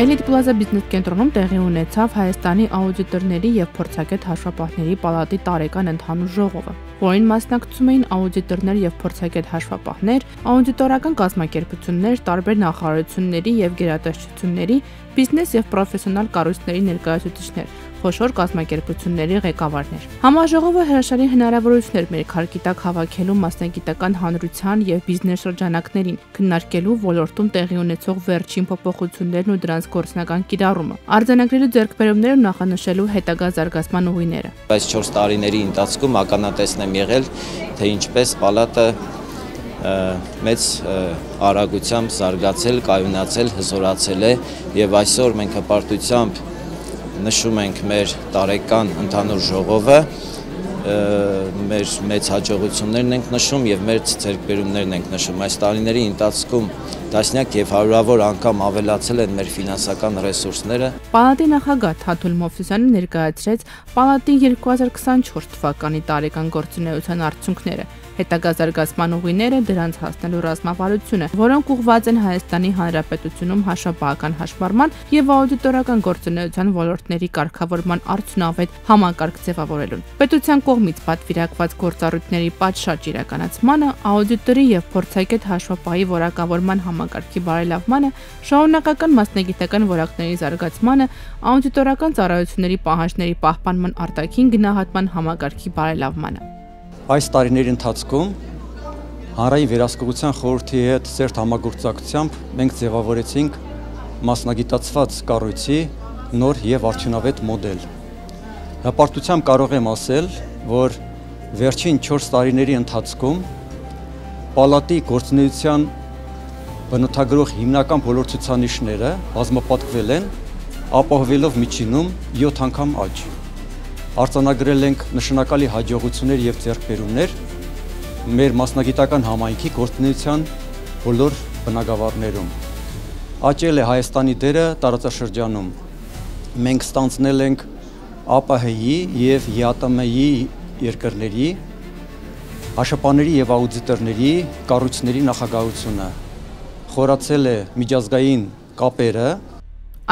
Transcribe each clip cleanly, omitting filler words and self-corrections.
Էլիտ Պլազա բիզնես կենտրոնում տեղի ունեցավ Հայաստանի աուդիտորների և փորձագետ հաշվապահների պալատի տարեկան ընդհանուր ժողովը, որին մասնակցում էին աուդիտորներ և փորձագետ հաշվապահներ, աուդիտորական կազմակերպություններ, տարբեր նախարարությունների և գերատեսչությունների, բիզնես և պրոֆեսիոնալ կառույցների ներկայացուցիչներ, խոշոր կազմակերպությունների ղեկավարներ։ Համաժողովը հրաշալի հնարավորություն էր մեր քարկի տակ հավաքելու մասնագիտական հանրության և բիզնես շրջանակներին, քննարկելու ոլորտում տեղի ունեցող վերջին փոփոխություններն ու դրանց գործնական կիրառումը, արձանագրելու ձեռքբերումները ու նախանշելու հետագա զարգացման ուղիները։ Այս 4 տարիների ընթացքում ականատեսն եմ եղել, թե ինչպես պալատը մեծ արագությամբ զարգացել, կայունացել, հզորացել է եւ այսօր մենք հպարտությամբ նշում ենք մեր տարեկան ընդհանուր ժողովը, մեր մեծ հաջողություններն ենք նշում եւ մեր ձեռքբերումներն ենք նշում։ Այս տարիների ընթացքում տասնյակ եւ հարյուրավոր անգամ ավելացել են մեր ֆինանսական ռեսուրսները։ Պալատի նախագահ Թաթուլ Մովսիսյանը ներկայացրեց պալատի 2024 թվականի տարեկան գործունեության արդյունքները, հետագա զարգացման ուղիները, դրանց հասնելու ռազմավարությունը, որոնք ուղղված են Հայաստանի Հանրապետությունում հաշվապահական հաշվառման եւ աուդիտորական գործունեության ոլորտների կարգավորման արդյունավետ համակարգ ձևավորելուն։ Պետության կողմից պատվիրակված գործառույթների պատշաճ իրականացմանը, աուդիտորի եւ փորձագետ հաշվապահի որակավորման համակարգի բարելավմանը, շարունակական մասնագիտական որակների զարգացմանը, աուդիտորական ծառայությունների պահանջների պահպանման արտաքին գնահատման համակարգի բարելավմանը։ Այս տարիների ընթացքում Հանրային վերահսկողության խորհրդի հետ ծերտ համագործակցությամբ մենք ձևավորեցինք մասնագիտացված կառույցի նոր եւ արդյունավետ մոդել։ Հպարտությամբ կարող եմ ասել, որ վերջին 4 տարիների ընթացքում պալատի գործունեության բնութագրող հիմնական բոլոր ցուցանիշները բազմապատկվել են, ապահովելով միջինում 7 անգամ աճ։ Արձանագրել ենք նշանակալի հաջողություններ եւ ձեռքբերումներ մեր մասնագիտական համայնքի գործունեության բոլոր բնագավառներում։ Աճել է Հայաստանի դերը տարածաշրջանում։ Մենք ստանձնել ենք ԱՊՀ-ի եւ ԵԱՏՄ-ի երկրների հաշվապահների եւ աուդիտորների կառույցների նախագահությունը։ Խորացել է միջազգային կապերը։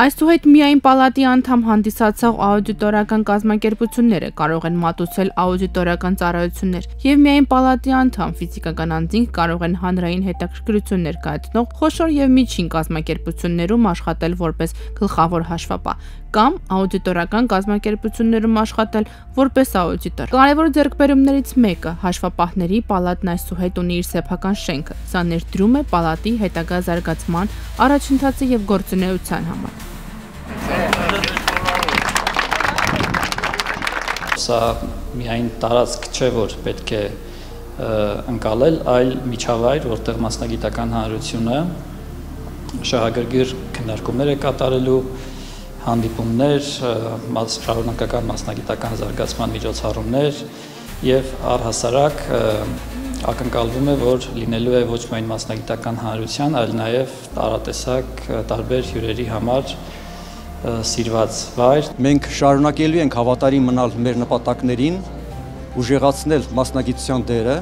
Այսուհետ միայն պալատի անդամ հանդիսացող աուդիտորական կազմակերպությունները կարող են մատուցել աուդիտորական ծառայություններ եւ միայն պալատի անդամ ֆիզիկական անձինք կարող են հանրային հետաքրքրություն ներկայացնող խոշոր եւ միջին կազմակերպություններում աշխատել որպես գլխավոր հաշվապահ կամ աուդիտորական կազմակերպություններում աշխատել որպես աուդիտոր։ Կարևոր ձեռքբերումներից մեկը հաշվապահների պալատն այսուհետ ունի իր սեփական շենքը։ Սա ներդրում է պալատի հետագա զարգացման, առաջընթացի եւ գործունեության համար։ Սա միայն տարածք չէ, որ պետք է ընկալել, այլ միջավայր, որտեղ մասնագիտական հանրությունը շահագրգիռ քննարկումներ է կատարելու, հանդիպումներ, շարունակական մասնագիտական զարգացման միջոցառումներ եւ առհասարակ ակնկալվում է, որ լինելու է ոչ միայն մասնագիտական հանրության, այլ նաեւ տարատեսակ տարբեր հյուրերի համար սիրված վայր։ Մենք շարունակելու ենք հավատարիմ մնալ մեր նպատակներին, ուժեղացնել մասնագիտության դերը,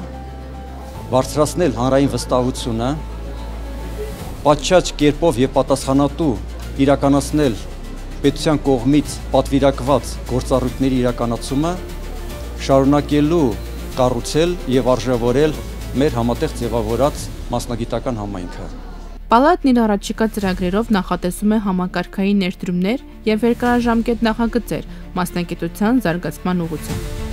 բարձրացնել հանրային վստահությունը, պատշաճ կերպով եւ պատասխանատու իրականացնել պետության կողմից պատվիրակված գործառույթների իրականացումը, շարունակելու կառուցել եւ արժևորել մեր համատեղ ձևավորած մասնագիտական համայնքը։ Պալատն իր առաջիկա ծրագրերով նախատեսում է համակարգային ներդրումներ եւ երկարաժամկետ նախագծեր մասնագիտության զարգացման ուղղությամբ։